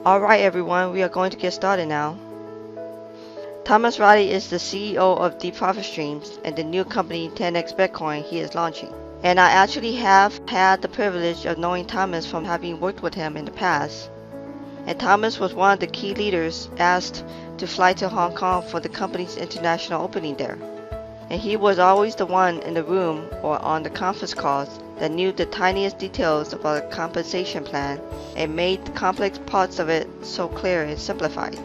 Alright everyone, we are going to get started now. Thomas Riley is the CEO of Deep Profit Streams and the new company 10x Bitcoin he is launching. And I actually have had the privilege of knowing Thomas from having worked with him in the past. And Thomas was one of the key leaders asked to fly to Hong Kong for the company's international opening there. And he was always the one in the room or on the conference calls that knew the tiniest details about a compensation plan and made the complex parts of it so clear and simplified.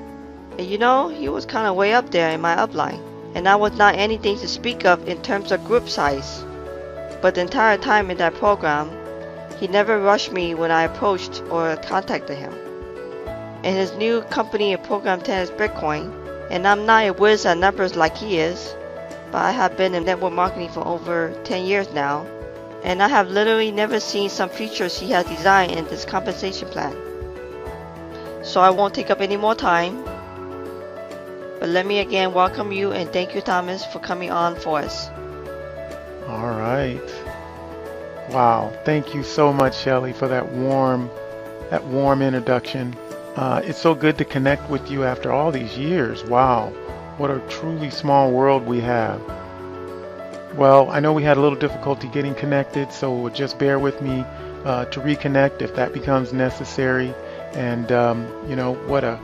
And he was kind of way up there in my upline, and I was not anything to speak of in terms of group size. But the entire time in that program, he never rushed me when I approached or contacted him. In his new company and program 10x Bitcoin, and I'm not a whiz at numbers like he is, but I have been in network marketing for over 10 years now, and I have literally never seen some features he has designed in this compensation plan. So I won't take up any more time, but let me again welcome you and thank you, Thomas, for coming on for us. All right. Wow. Thank you so much, Shelley, for that warm introduction. It's so good to connect with you after all these years. Wow. What a truly small world we have. Well, I know we had a little difficulty getting connected, so just bear with me to reconnect if that becomes necessary. And what a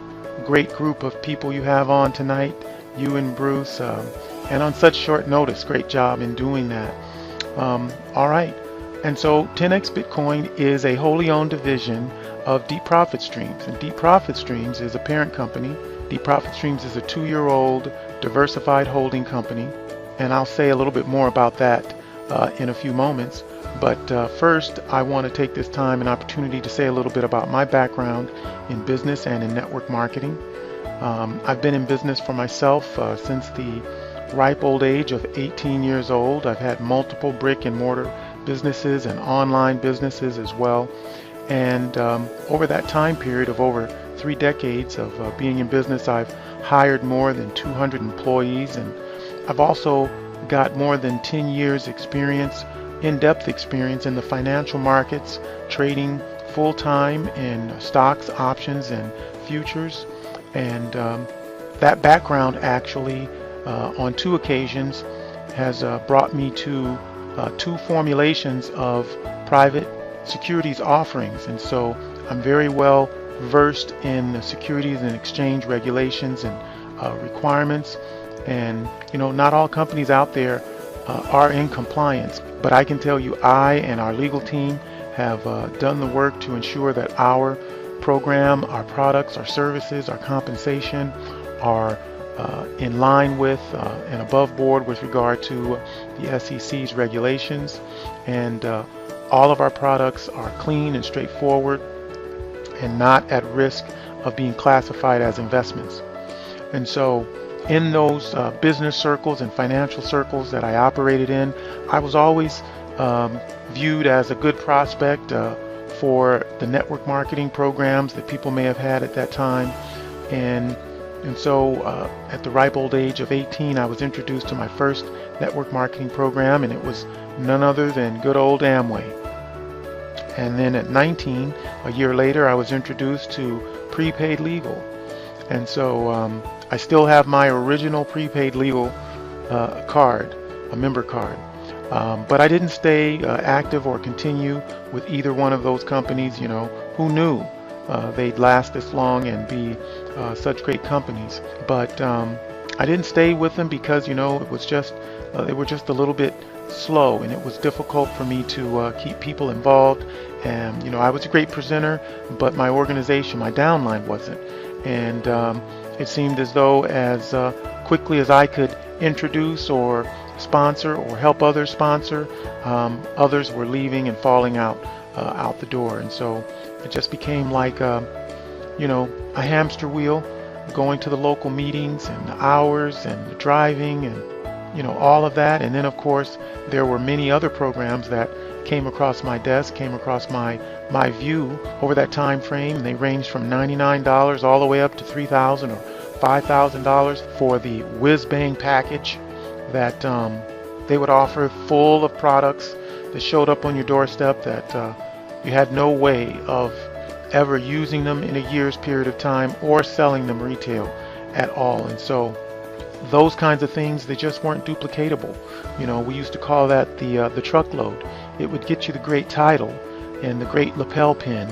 great group of people you have on tonight, you and Bruce, and on such short notice. Great job in doing that. All right. And so 10x Bitcoin is a wholly owned division of Deep Profit Streams, and Deep Profit Streams is a parent company. Deep Profit Streams is a 2-year-old diversified holding company, and I'll say a little bit more about that in a few moments. But first, I want to take this time and opportunity to say a little bit about my background in business and in network marketing. I've been in business for myself since the ripe old age of 18 years old. I've had multiple brick and mortar businesses and online businesses as well. And over that time period of over 3 decades of being in business, I've hired more than 200 employees, and I've also got more than 10 years experience, in-depth experience in the financial markets, trading full-time in stocks, options, and futures. And that background actually on 2 occasions has brought me to 2 formulations of private securities offerings. And so I'm very well versed in the securities and exchange regulations and requirements. And not all companies out there are in compliance, but I can tell you I and our legal team have done the work to ensure that our program, our products, our services, our compensation are in line with and above board with regard to the SEC's regulations. And all of our products are clean and straightforward and not at risk of being classified as investments. And so in those business circles and financial circles that I operated in, I was always viewed as a good prospect for the network marketing programs that people may have had at that time. And so at the ripe old age of 18, I was introduced to my first network marketing program, and it was none other than good old Amway. And then at 19, a year later, I was introduced to prepaid legal. And so I still have my original prepaid legal card, a member card. But I didn't stay active or continue with either one of those companies. Who knew they'd last this long and be such great companies? But I didn't stay with them because, it was just, they were just a little bit slow, and it was difficult for me to keep people involved. And, I was a great presenter, but my organization, my downline wasn't. And it seemed as though as quickly as I could introduce or sponsor or help others sponsor, others were leaving and falling out the door. And so it just became like a hamster wheel, going to the local meetings and the hours and the driving and all of that. And then of course there were many other programs that came across my desk, came across my view over that time frame. They ranged from $99 all the way up to $3,000 or $5,000 for the whiz-bang package that they would offer, full of products that showed up on your doorstep that you had no way of ever using them in a year's period of time or selling them retail at all. And so those kinds of things, they just weren't duplicatable. We used to call that the truckload. It would get you the great title and the great lapel pin,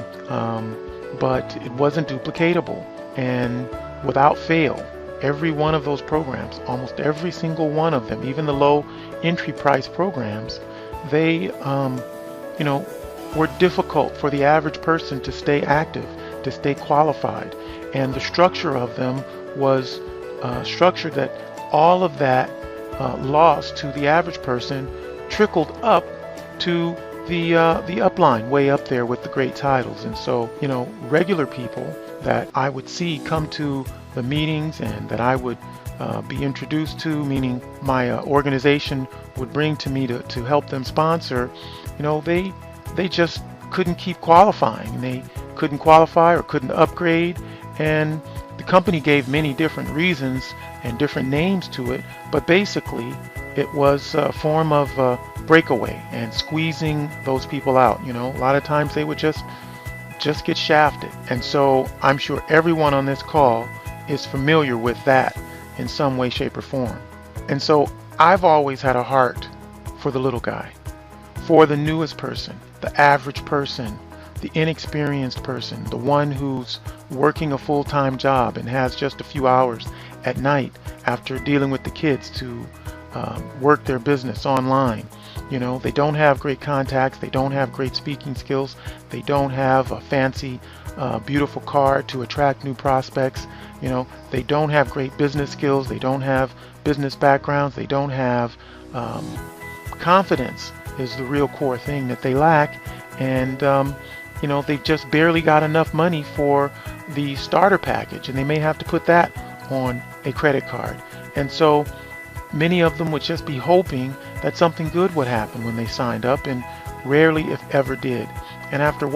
but it wasn't duplicatable. And without fail, every one of those programs, almost every single one of them, even the low entry price programs, they were difficult for the average person to stay active, to stay qualified. And the structure of them was structured that all of that loss to the average person trickled up to the upline, way up there with the great titles. And so, regular people that I would see come to the meetings and that I would be introduced to, meaning my organization would bring to me to help them sponsor, they just couldn't keep qualifying. They couldn't qualify or couldn't upgrade. And the company gave many different reasons and different names to it, but basically it was a form of breakaway and squeezing those people out. A lot of times they would just get shafted. And so I'm sure everyone on this call is familiar with that in some way, shape, or form. And so I've always had a heart for the little guy, for the newest person, the average person, the inexperienced person, the one who's working a full-time job and has just a few hours at night after dealing with the kids to work their business online. They don't have great contacts, they don't have great speaking skills, they don't have a fancy, beautiful car to attract new prospects. They don't have great business skills, they don't have business backgrounds, they don't have confidence is the real core thing that they lack. And they've just barely got enough money for the starter package, and they may have to put that on a credit card. And so many of them would just be hoping that something good would happen when they signed up, and rarely if ever did. And after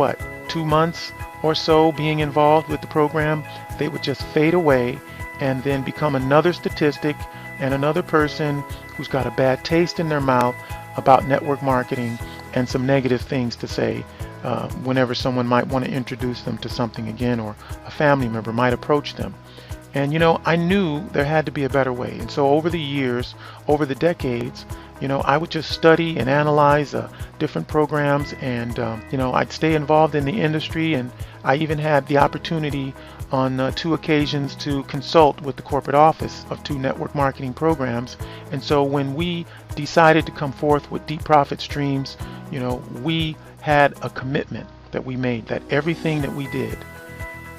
2 months or so being involved with the program, they would just fade away and then become another statistic and another person who's got a bad taste in their mouth about network marketing and some negative things to say whenever someone might want to introduce them to something again, or a family member might approach them. And I knew there had to be a better way. And so over the years, over the decades, I would just study and analyze different programs, and I'd stay involved in the industry. And I even had the opportunity on 2 occasions to consult with the corporate office of 2 network marketing programs. And so when we decided to come forth with Deep Profit Streams, we had a commitment that we made that everything that we did,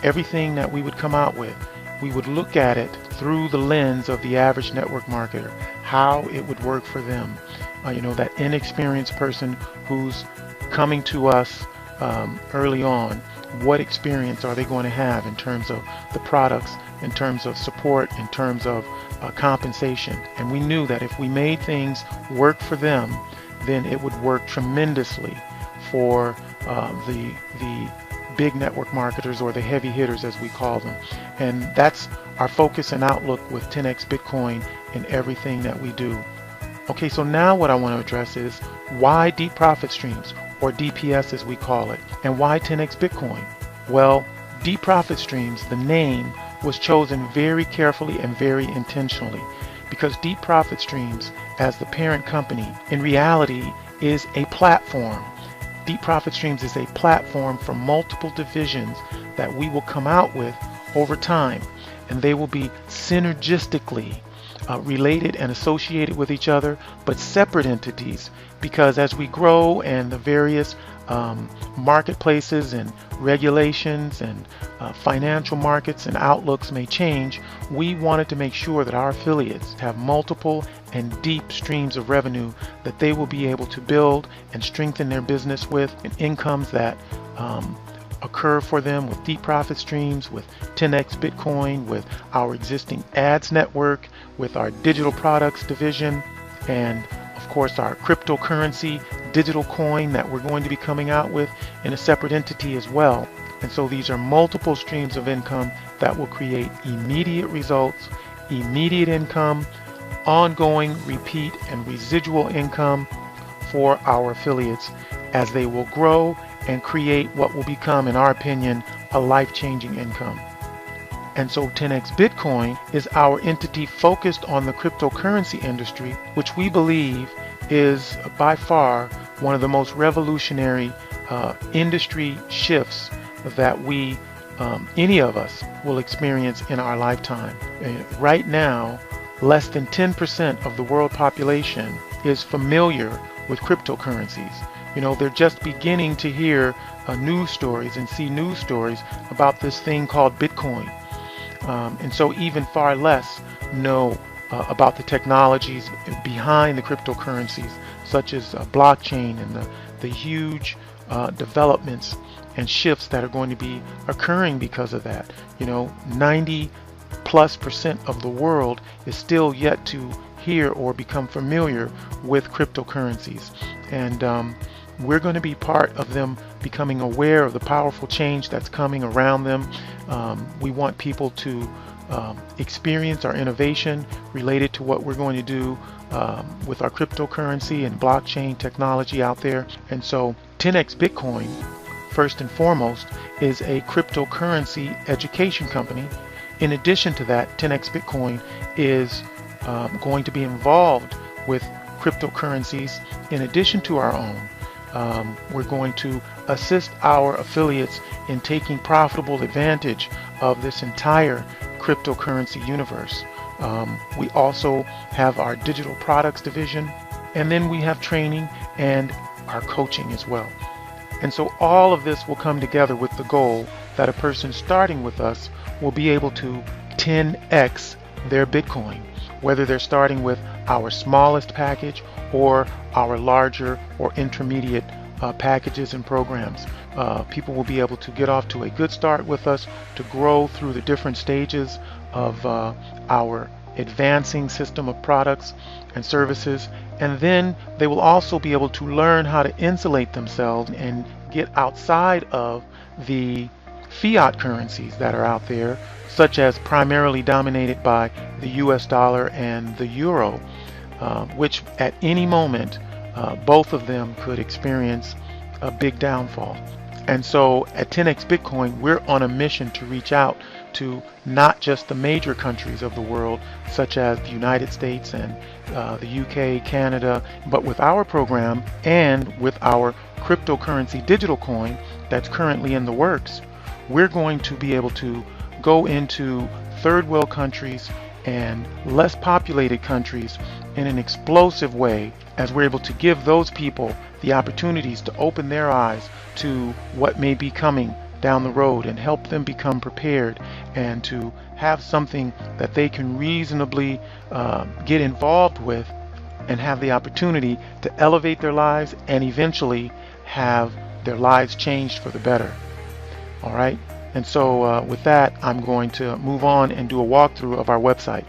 everything that we would come out with, we would look at it through the lens of the average network marketer, how it would work for them. That inexperienced person who's coming to us early on, what experience are they going to have in terms of the products, in terms of support, in terms of compensation. And we knew that if we made things work for them, then it would work tremendously for the big network marketers, or the heavy hitters as we call them. And that's our focus and outlook with 10x Bitcoin in everything that we do. Okay, so now what I want to address is why Deep Profit Streams, or DPS as we call it, and why 10x Bitcoin? Well, Deep Profit Streams, the name, was chosen very carefully and very intentionally, because Deep Profit Streams, as the parent company, in reality is a platform. Deep Profit Streams is a platform for multiple divisions that we will come out with over time, and they will be synergistically related and associated with each other, but separate entities, because as we grow and the various marketplaces and regulations and financial markets and outlooks may change, we wanted to make sure that our affiliates have multiple and deep streams of revenue that they will be able to build and strengthen their business with, and incomes that occur for them with Deep Profit Streams, with 10x Bitcoin, with our existing ads network, with our digital products division, and of course our cryptocurrency digital coin that we're going to be coming out with in a separate entity as well. And so these are multiple streams of income that will create immediate results, immediate income, ongoing, repeat, and residual income for our affiliates as they will grow and create what will become, in our opinion, a life-changing income. And so 10x Bitcoin is our entity focused on the cryptocurrency industry, which we believe is by far one of the most revolutionary industry shifts that any of us will experience in our lifetime. Right now, less than 10% of the world population is familiar with cryptocurrencies. They're just beginning to hear news stories and see news stories about this thing called Bitcoin. And so even far less know about the technologies behind the cryptocurrencies, such as blockchain and the huge developments and shifts that are going to be occurring because of that. 90+% of the world is still yet to hear or become familiar with cryptocurrencies. And we're going to be part of them becoming aware of the powerful change that's coming around them. We want people to experience our innovation related to what we're going to do with our cryptocurrency and blockchain technology out there. And so 10x Bitcoin, first and foremost, is a cryptocurrency education company. In addition to that, 10x Bitcoin is going to be involved with cryptocurrencies in addition to our own. We're going to assist our affiliates in taking profitable advantage of this entire cryptocurrency universe. We also have our digital products division, and then we have training and our coaching as well. And so all of this will come together with the goal that a person starting with us will be able to 10x their Bitcoin, whether they're starting with our smallest package or our larger or intermediate packages and programs. People will be able to get off to a good start with us, to grow through the different stages of our advancing system of products and services, and then they will also be able to learn how to insulate themselves and get outside of the fiat currencies that are out there, such as primarily dominated by the US dollar and the euro, which at any moment both of them could experience a big downfall. And so at 10x Bitcoin, we're on a mission to reach out to not just the major countries of the world, such as the United States and the UK, Canada, but with our program and with our cryptocurrency digital coin that's currently in the works, we're going to be able to go into third world countries and less populated countries in an explosive way, as we're able to give those people the opportunities to open their eyes to what may be coming down the road and help them become prepared and to have something that they can reasonably get involved with and have the opportunity to elevate their lives and eventually have their lives changed for the better. All right. And so with that, I'm going to move on and do a walkthrough of our website.